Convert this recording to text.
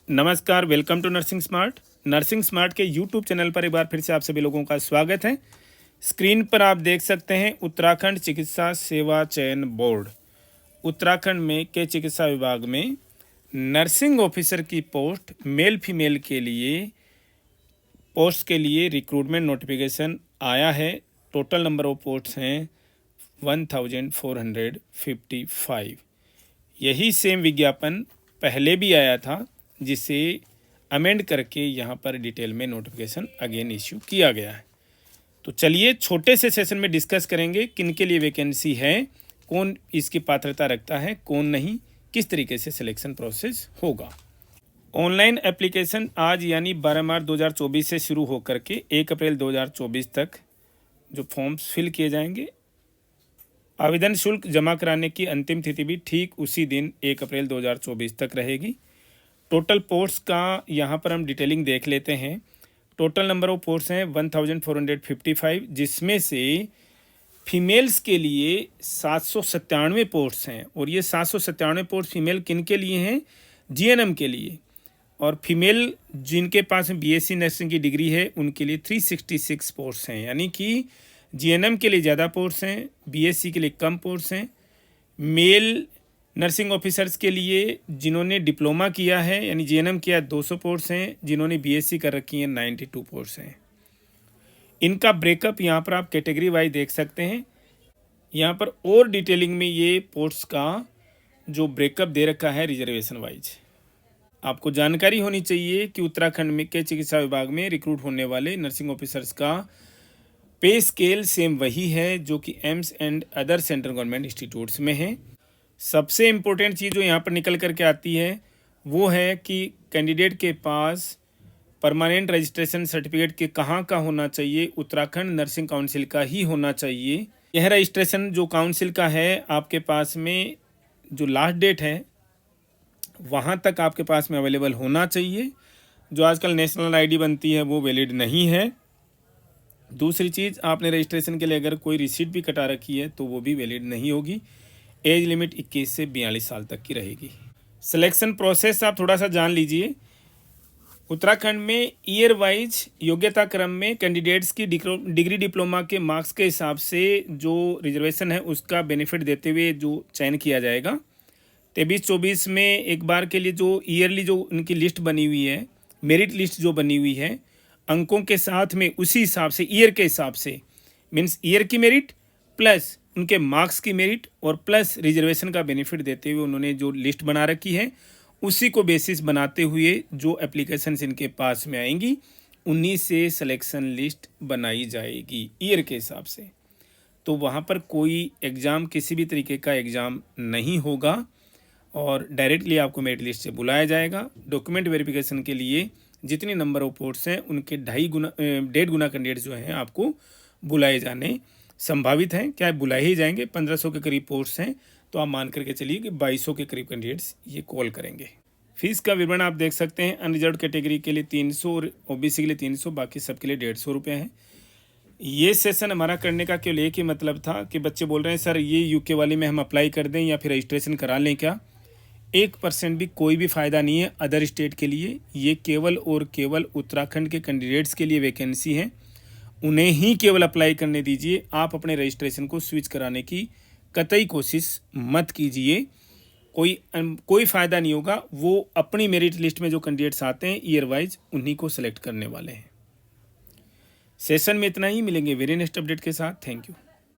नमस्कार, welcome to nursing smart. Nursing smart के YouTube channel पर एक बार फिर से आप सभी लोगों का स्वागत है। स्क्रीन पर आप देख सकते हैं उत्तराखंड चिकित्सा सेवा चयन बोर्ड उत्तराखंड में के चिकित्सा विभाग में नर्सिंग ऑफिसर की पोस्ट मेल फीमेल के लिए पोस्ट के लिए रिक्रूटमेंट नोटिफिकेशन आया है। टोटल नंबर ऑफ पोस्ट हैं 1455। यही सेम विज्ञापन पहले भी आया था, जिसे अमेंड करके यहाँ पर डिटेल में नोटिफिकेशन अगेन इश्यू किया गया है। तो चलिए छोटे से सेशन में डिस्कस करेंगे किन के लिए वैकेंसी है, कौन इसकी पात्रता रखता है, कौन नहीं, किस तरीके से सिलेक्शन प्रोसेस होगा। ऑनलाइन एप्लीकेशन आज यानी 12 मार्च 2024 से शुरू होकर के 1 अप्रैल 2024 तक जो फॉर्म्स फिल किए जाएंगे। आवेदन शुल्क जमा कराने की अंतिम तिथि भी ठीक उसी दिन 1 अप्रैल 2024 तक रहेगी। टोटल पोस्ट का यहाँ पर हम डिटेलिंग देख लेते हैं। टोटल नंबर ऑफ पोस्ट हैं 1455, जिसमें से फीमेल्स के लिए 797 पोस्ट हैं। और ये 797 पोस्ट फीमेल किन के लिए हैं? जीएनएम के लिए। और फीमेल जिनके पास बीएससी नर्सिंग की डिग्री है उनके लिए 366 पोस्ट हैं। यानी कि जीएनएम के लिए ज़्यादा पोस्ट हैं, बीएससी के लिए कम पोस्ट हैं। मेल नर्सिंग ऑफिसर्स के लिए जिन्होंने डिप्लोमा किया है यानी जीएनएम किया 200 पोस्ट हैं, जिन्होंने बीएससी कर रखी है 92 पोस्ट हैं। इनका ब्रेकअप यहाँ पर आप कैटेगरी वाइज देख सकते हैं। यहाँ पर और डिटेलिंग में ये पोस्ट्स का जो ब्रेकअप दे रखा है रिजर्वेशन वाइज। आपको जानकारी होनी चाहिए कि उत्तराखंड में के चिकित्सा विभाग में रिक्रूट होने वाले नर्सिंग ऑफिसर्स का पे स्केल सेम वही है जो कि AIIMS and other central government institutes में है। सबसे इम्पोर्टेंट चीज़ जो यहाँ पर निकल करके आती है वो है कि कैंडिडेट के पास परमानेंट रजिस्ट्रेशन सर्टिफिकेट के कहाँ का होना चाहिए? उत्तराखंड नर्सिंग काउंसिल का ही होना चाहिए। यह रजिस्ट्रेशन जो काउंसिल का है आपके पास में जो लास्ट डेट है वहाँ तक आपके पास में अवेलेबल होना चाहिए। जो आजकल नेशनल आईडी बनती है वो वैलिड नहीं है। दूसरी चीज़, आपने रजिस्ट्रेशन के लिए अगर कोई रिसीट भी कटा रखी है तो वो भी वैलिड नहीं होगी। एज लिमिट 21 से 42 साल तक की रहेगी। सिलेक्शन प्रोसेस आप थोड़ा सा जान लीजिए। उत्तराखंड में ईयर वाइज योग्यता क्रम में कैंडिडेट्स की डिग्री डिप्लोमा के मार्क्स के हिसाब से जो रिजर्वेशन है उसका बेनिफिट देते हुए जो चयन किया जाएगा। 23-24 में एक बार के लिए जो ईयरली जो उनकी लिस्ट बनी हुई है, मेरिट लिस्ट जो बनी हुई है, अंकों के साथ में उसी हिसाब से ईयर के हिसाब से मीन्स ईयर की मेरिट प्लस उनके मार्क्स की मेरिट और प्लस रिजर्वेशन का बेनिफिट देते हुए उन्होंने जो लिस्ट बना रखी है उसी को बेसिस बनाते हुए जो एप्लीकेशंस इनके पास में आएंगी उन्हीं से सिलेक्शन लिस्ट बनाई जाएगी ईयर के हिसाब से। तो वहाँ पर कोई एग्ज़ाम, किसी भी तरीके का एग्ज़ाम नहीं होगा और डायरेक्टली आपको मेरिट लिस्ट से बुलाया जाएगा। डॉक्यूमेंट वेरिफिकेशन के लिए जितनी नंबर ऑफ पोस्ट्स हैं उनके 1.5 गुना कैंडिडेट्स जो हैं आपको बुलाए जाने संभावित हैं। क्या बुलाए ही जाएंगे? 1500 के करीब पोस्ट हैं, तो आप मान करके चलिए कि 2200 के करीब कैंडिडेट्स ये कॉल करेंगे। फीस का विवरण आप देख सकते हैं। अनरिजर्व कैटेगरी के लिए 300 और ओबीसी के लिए 300, बाकी सबके लिए 150 रुपये हैं। ये सेशन हमारा करने का केवल एक ही मतलब था कि बच्चे बोल रहे हैं सर ये यूके वाली में हम अप्लाई कर दें या फिर रजिस्ट्रेशन करा लें क्या? 1% भी कोई भी फ़ायदा नहीं है अदर स्टेट के लिए। ये केवल और केवल उत्तराखंड के कैंडिडेट्स के लिए वैकेंसी है, उन्हें ही केवल अप्लाई करने दीजिए। आप अपने रजिस्ट्रेशन को स्विच कराने की कतई कोशिश मत कीजिए। कोई फ़ायदा नहीं होगा। वो अपनी मेरिट लिस्ट में जो कैंडिडेट्स आते हैं ईयर वाइज उन्हीं को सेलेक्ट करने वाले हैं। सेशन में इतना ही, मिलेंगे वेरी नेक्स्ट अपडेट के साथ। Thank you.